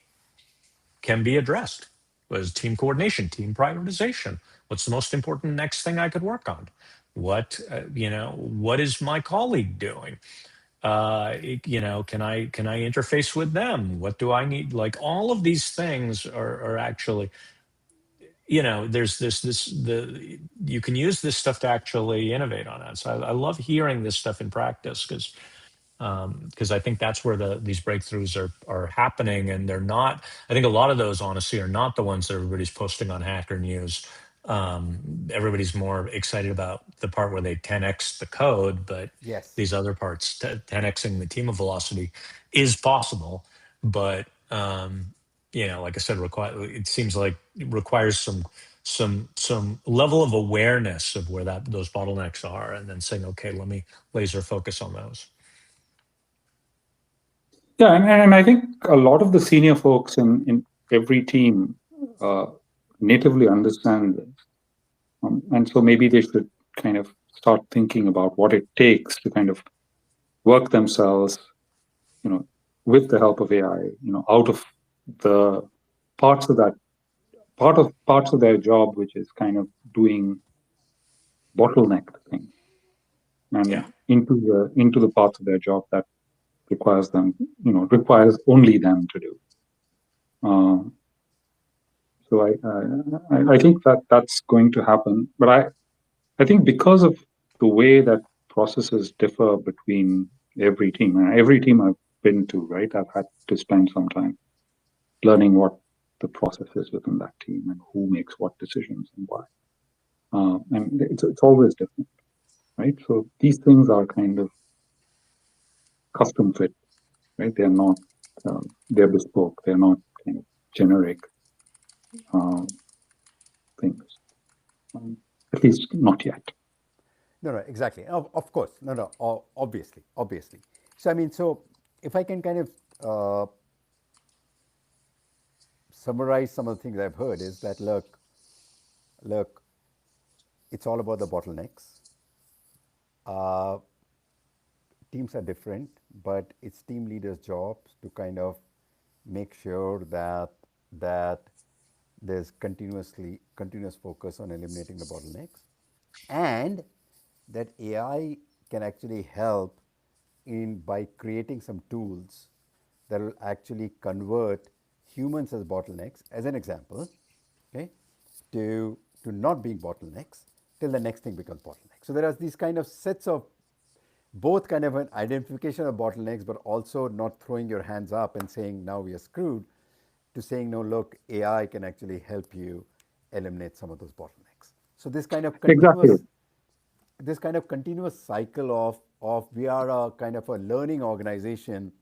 can be addressed. Was team coordination, team prioritization. What's the most important next thing I could work on? What is my colleague doing? Can I interface with them? What do I need? Like, all of these things are actually, there's this the you can use this stuff to actually innovate on it. So I love hearing this stuff in practice, because I think that's where these breakthroughs are happening, and they're not. I think a lot of those, honestly, are not the ones that everybody's posting on Hacker News. Everybody's more excited about the part where they 10x the code, but Yes. these other parts, 10xing the team of velocity, is possible. But like I said, it seems like it requires some level of awareness of where those bottlenecks are, and then saying, okay, let me laser focus on those. Yeah, and I think a lot of the senior folks in every team natively understand this. And so maybe they should kind of start thinking about what it takes to kind of work themselves, with the help of AI, out of the parts of that parts of their job, which is kind of doing bottleneck thing, and into the parts of their job that requires only them to do. So I think that's going to happen, but I think because of the way that processes differ between every team, and every team I've been to, right, I've had to spend some time learning what the process is within that team and who makes what decisions and why. And it's always different, right? So these things are kind of custom fit, right? They're not, they're bespoke. They're not kind of generic things, at least not yet. No, exactly. Of course. No, obviously. So, I mean, so if I can kind of summarize some of the things I've heard is that, look, it's all about the bottlenecks. Uh, Teams are different, but it's team leaders' jobs to kind of make sure that there's continuous focus on eliminating the bottlenecks, and that AI can actually help in by creating some tools that will actually convert humans as bottlenecks, as an example, okay, to not being bottlenecks till the next thing becomes bottleneck. So there are these kind of sets of both kind of an identification of bottlenecks, but also not throwing your hands up and saying now we are screwed, to saying no, look, AI can actually help you eliminate some of those bottlenecks. So Exactly. this kind of continuous cycle of we are a kind of a learning organization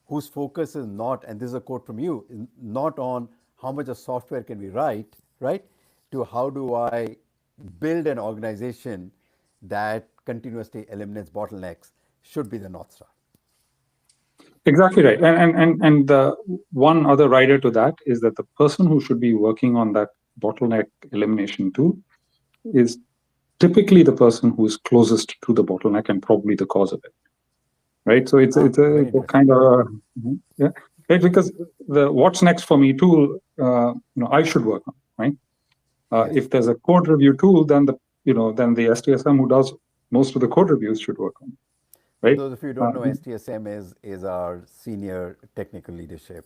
whose focus is not, and this is a quote from you, not on how much of software can we write, right, to how do I build an organization that continuously eliminates bottlenecks, should be the North Star. Exactly right. And the one other rider to that is that the person who should be working on that bottleneck elimination tool is typically the person who is closest to the bottleneck and probably the cause of it. Right. So it's a kind of yeah. Right. Because the what's next for me tool, I should work on. Right. Yes. If there's a code review tool, then the STSM who does most of the code reviews should work on. Right. For those of you who don't know, STSM is our senior technical leadership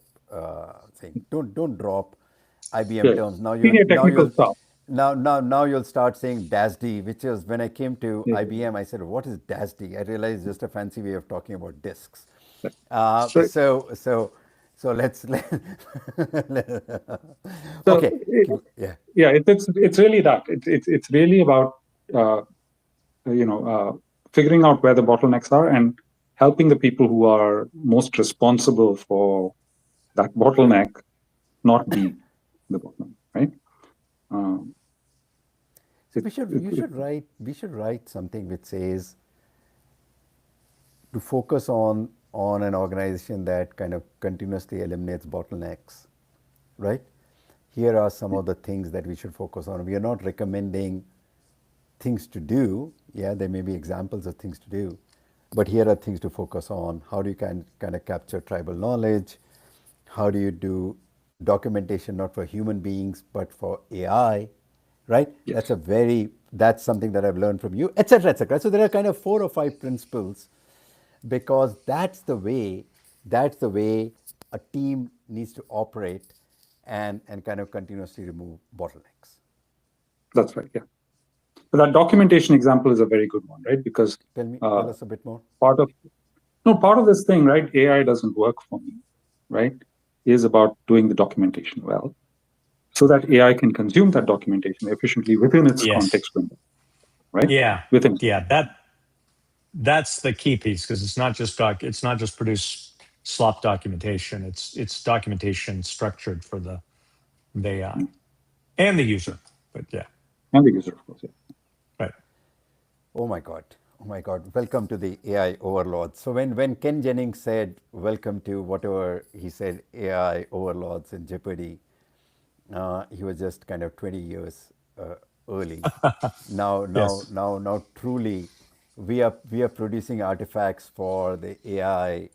thing. Don't drop IBM terms. Senior technical staff. Now you'll start saying DASD, which is when I came to IBM, I said, what is DASD? I realized it's just a fancy way of talking about disks. So let's So okay. Yeah. yeah, it's really that. It's really about uh, figuring out where the bottlenecks are and helping the people who are most responsible for that bottleneck not be the bottleneck, right? Um, So it, we should it, you it, should write something which says to focus on an organization that kind of continuously eliminates bottlenecks, right? Here are some of the things that we should focus on. We are not recommending things to do. Yeah, there may be examples of things to do, but here are things to focus on. How do you kind of capture tribal knowledge? How do you do documentation not for human beings but for AI, right? yes, That's something that I've learned from you, etc., etc. So there are kind of 4 or 5 principles because that's the way a team needs to operate and kind of continuously remove bottlenecks. that's right. Yeah. But that documentation example is a very good one, right? Because Tell uh, us a bit more. part of part of this thing, right? AI doesn't work for me, right? Is about doing the documentation well, so that AI can consume that documentation efficiently within its Yes. context window, right? Yeah. Within. Yeah. That's the key piece because it's not just produce slop documentation. It's documentation structured for the AI and the user. But yeah, And the user, of course. Yeah. right. Oh my God. Oh my God. Welcome to the AI overlords. So when Ken Jennings said, welcome to whatever he said, AI overlords in Jeopardy, he was just kind of 20 years early. Now, now, Yes. now, now, truly, we are producing artifacts for the AI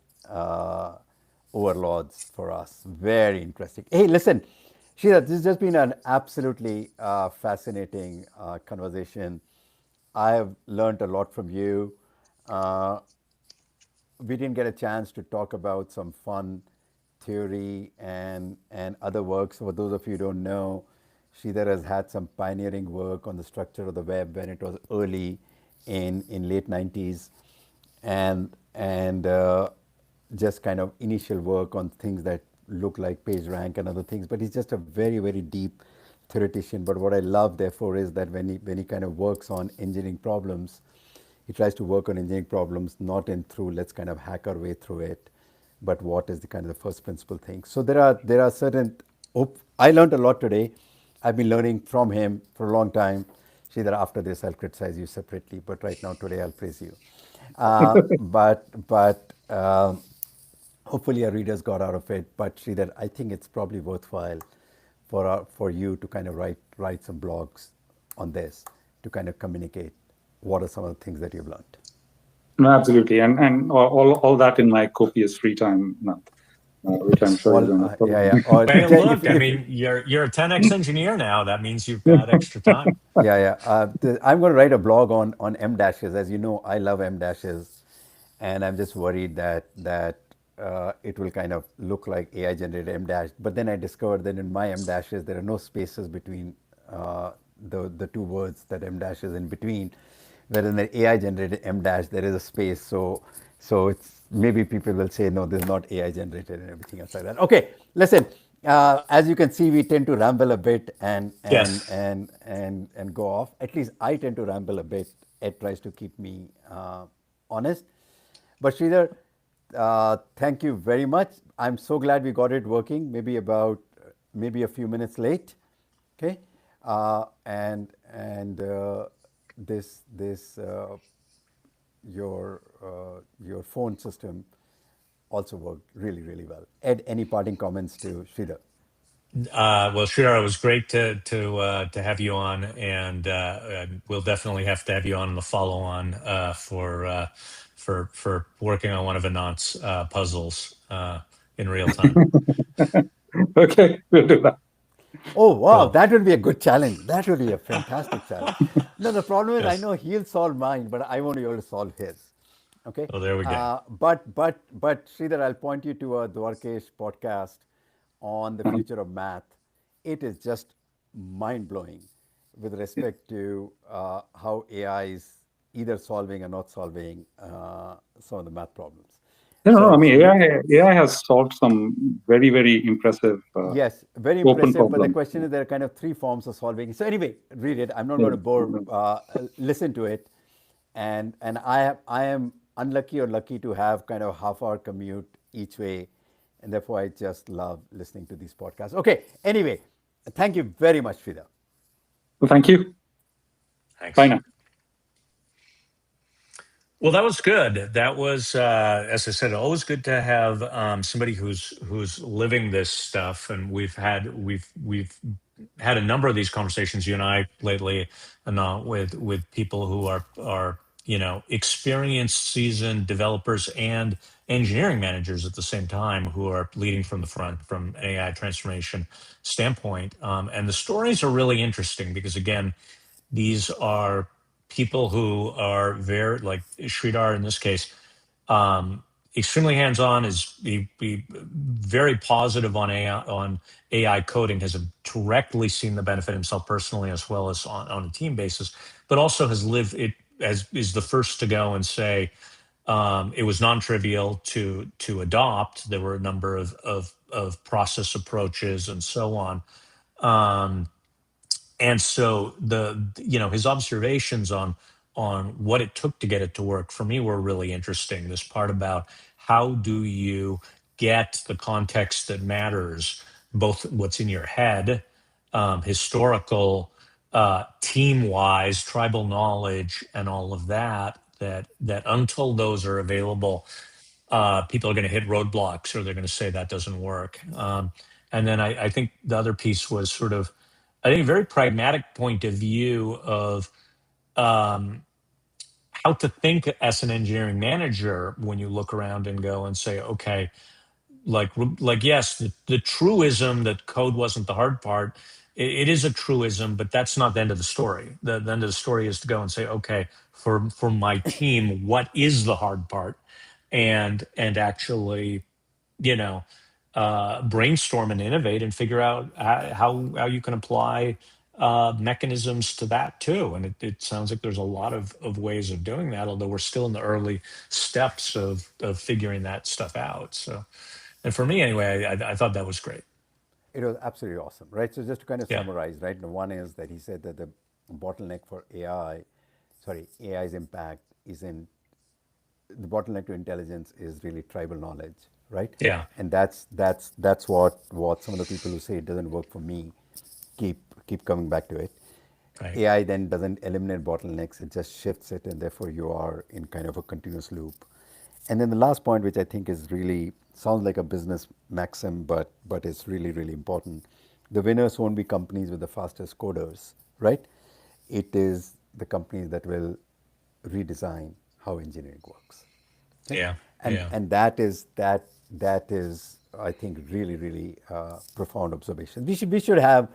overlords for us. Very interesting. Hey, listen, Shira, this has just been an absolutely fascinating conversation. I have learned a lot from you. Uh, we didn't get a chance to talk about some fun theory and other works. For those of you who don't know, Sridhar has had some pioneering work on the structure of the web when it was early in late 90s, and just kind of initial work on things that look like PageRank and other things. But he's just a very, very deep theoretician. But what I love, therefore, is that when he kind of works on engineering problems, he tries to work on engineering problems not in through let's kind of hack our way through it, but what is the kind of the first principle thing. So there are certain. I learned a lot today. I've been learning from him for a long time. See that after this I'll criticize you separately, but right now today I'll praise you. But hopefully our readers got out of it. But Sridhar, I think it's probably worthwhile for you to kind of write some blogs on this to kind of communicate what are some of the things that you've learned. No, absolutely, and all that in my copious free time, which I'm sure you're All going to yeah, probably. yeah. Or Well, look, I if mean, you're a 10x engineer now. That means you've got extra time. yeah, yeah. I'm going to write a blog on M dashes. As you know, I love M dashes, and I'm just worried that it will kind of look like AI generated M dash. But then I discovered that in my M dashes there are no spaces between the two words that M dash is in between. Whereas in the AI generated M dash there is a space. So it's maybe people will say no, this is not AI generated and everything else like that. Okay, listen. As you can see, we tend to ramble a bit Yes. and go off. At least I tend to ramble a bit. Ed tries to keep me honest. But Sridhar, thank you very much. I'm so glad we got it working. Maybe a few minutes late. Okay, and this your phone system also worked really, really well. Ed, any parting comments to Sridhar? Well, sure. It was great to have you on, and we'll definitely have to have you on the follow on for working on one of Anant's puzzles in real time. Okay, we'll do that. Oh, wow, Cool. that would be a good challenge. That would be a fantastic challenge. No, the problem is I Yes. know he'll solve mine, but I won't be able to solve his. Okay. Oh, there we go. But Sridhar, I'll point you to a Dwarkesh podcast on the future of math. It is just mind blowing with respect to how AI is either solving or not solving some of the math problems. No. I So mean, you, AI has solved some very, very impressive yes, very open impressive. But the problems. question is, there are kind of three forms of solving. So anyway, read it. I'm not Yeah. going to bore. Yeah. Listen to it, and I am unlucky or lucky to have kind of a half-hour commute each way, and therefore I just love listening to these podcasts. Okay. Anyway, thank you very much, Frida. Well, thank you. Bye Thanks. now. Well, that was good. That was, as I said, always good to have somebody who's living this stuff. And we've had a number of these conversations, you and I, lately, and with people who are experienced, seasoned developers and engineering managers at the same time, who are leading from the front from an AI transformation standpoint. And the stories are really interesting because, again, these are people who are very, like Sridhar in this case, um, extremely hands-on, is be very positive on AI coding, has directly seen the benefit himself personally as well as on a team basis, but also has lived it, as is the first to go and say it was non-trivial to adopt. There were a number of process approaches and so on. Um, and so his observations on what it took to get it to work for me were really interesting. This part about how do you get the context that matters, both what's in your head, historical, team wise, tribal knowledge, and all of that until those are available, people are going to hit roadblocks, or they're going to say that doesn't work. And then I think the other piece was sort of, I think, a very pragmatic point of view of um, how to think as an engineering manager when you look around and go and say, okay, like yes, the truism that code wasn't the hard part, it is a truism, but that's not the end of the story. The end of the story is to go and say, okay, for my team, what is the hard part, and actually, you know, brainstorm and innovate and figure out how you can apply mechanisms to that too. And it sounds like there's a lot of ways of doing that, although we're still in the early steps of figuring that stuff out. So, and for me anyway, I thought that was great. It was absolutely awesome, right? So just to kind of Yeah. summarize, right? The one is that he said that the bottleneck for AI, sorry, AI's impact is in the bottleneck to intelligence is really tribal knowledge, right? Yeah. And that's what some of the people who say it doesn't work for me keep coming back to it. Right. AI then doesn't eliminate bottlenecks; it just shifts it, and therefore you are in kind of a continuous loop. And then the last point, which I think is really sounds like a business maxim, but is really important. The winners won't be companies with the fastest coders, right? It is the companies that will redesign how engineering works. Okay? Yeah. And Yeah. and that is I think really profound observation. We should have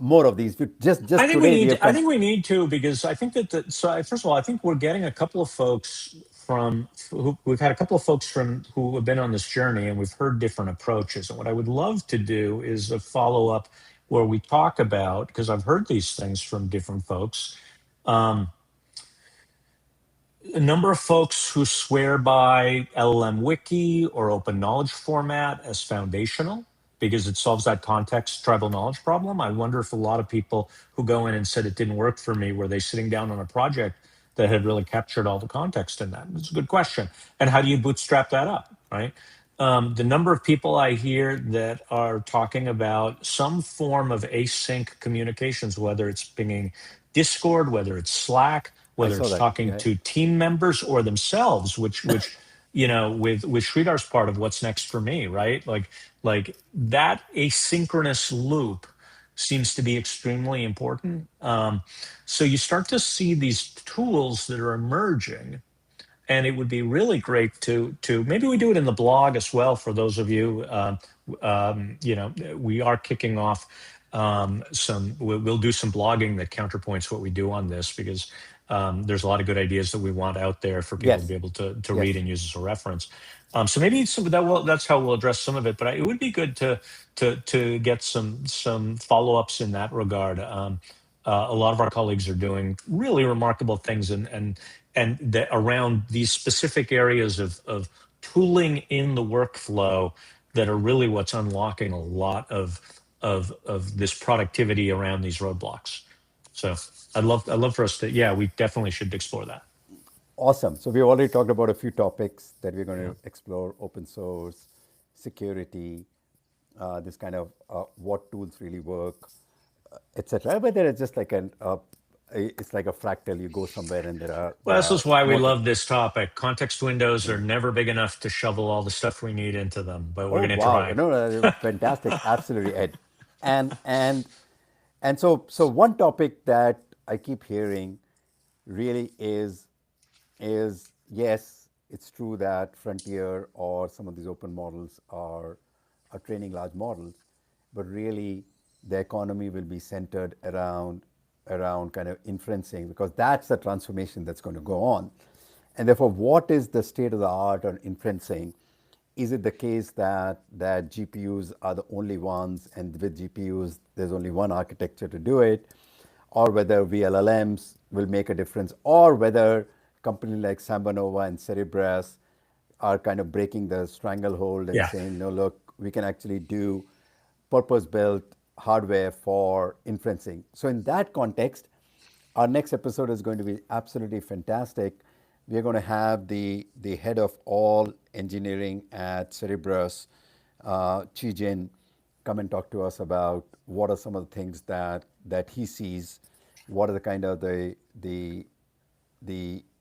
more of these. I Just think we today we need. have I come. think we need to, because I think that. First of all, I think we're getting a couple of folks from who we've had a couple of folks from who have been on this journey, and we've heard different approaches. And what I would love to do is a follow up where we talk about, because I've heard these things from different folks. Um, a number of folks who swear by LLM Wiki or open knowledge format as foundational because it solves that context tribal knowledge problem. I wonder if a lot of people who go in and said it didn't work for me, were they sitting down on a project that had really captured all the context in that? It's a good question. And how do you bootstrap that up, right? The number of people I hear that are talking about some form of async communications, whether it's pinging Discord, whether it's Slack, I whether saw it's that. talking Yeah, to team members or themselves, which with Sridhar's part of what's next for me, right? Like that asynchronous loop seems to be extremely important. So you start to see these tools that are emerging, and it would be really great to maybe we do it in the blog as well for those of you. We are kicking off we'll do some blogging that counterpoints what we do on this, because there's a lot of good ideas that we want out there for people to yes, be able to read yes. and use as a reference. So maybe that's how we'll address some of it. But it would be good to get some follow-ups in that regard. A lot of our colleagues are doing really remarkable things, and around these specific areas of tooling in the workflow that are really what's unlocking a lot of this productivity around these roadblocks. So I'd love for us to, yeah, we definitely should explore that. Awesome. So we already talked about a few topics that we're going to explore: open source, security, this kind of what tools really work, etc. But there is just like it's like a fractal. You go somewhere and Well, there this are is why we more love things. this topic. Context windows are never big enough to shovel all the stuff we need into them, but we're Oh going to wow! try. No, fantastic, absolutely, Ed. And and so one topic that I keep hearing really is yes, it's true that Frontier or some of these open models are training large models, but really the economy will be centered around kind of inferencing because that's the transformation that's going to go on. And therefore, what is the state of the art on inferencing? Is it the case that GPUs are the only ones, and with GPUs there's only one architecture to do it, or whether VLLMs will make a difference, or whether companies like Sambanova and Cerebras are kind of breaking the stranglehold and Yeah. saying, no, look, we can actually do purpose-built hardware for inferencing. So in that context, our next episode is going to be absolutely fantastic. We're going to have the head of all engineering at Cerebras, Chi Jin, come and talk to us about what are some of the things that he sees, what are the kind of the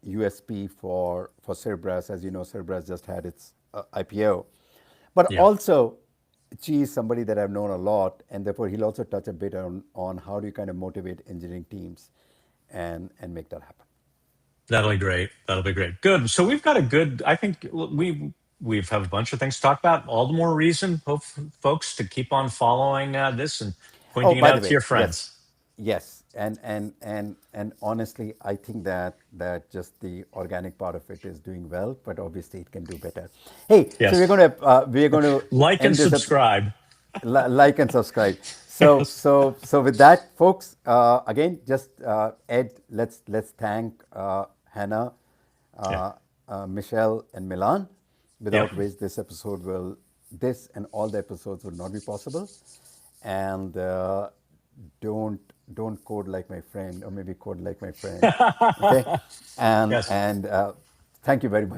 USP for Cerebras. As you know, Cerebras just had its IPO, but Yeah. also Chi is somebody that I've known a lot, and therefore he'll also touch a bit on how do you kind of motivate engineering teams and make that happen. That'll be great. That'll be great. Good. So we've got a good, I think we've have a bunch of things to talk about. All the more reason, folks, to keep on following this and Oh, pointing it by the out to way, your yes, friends. yes, and honestly, I think that just the organic part of it is doing well, but obviously it can do better. Hey, so Yes. we're going to Like and end this up. subscribe. Like and subscribe. So Yes. so so with that, folks, again, just Ed, let's thank Hannah, Yeah. Michelle, and Milan, Yep. without which this and all the episodes would not be possible. And don't don't code like my friend, or maybe code like my friend. Okay, and Yes. thank you very much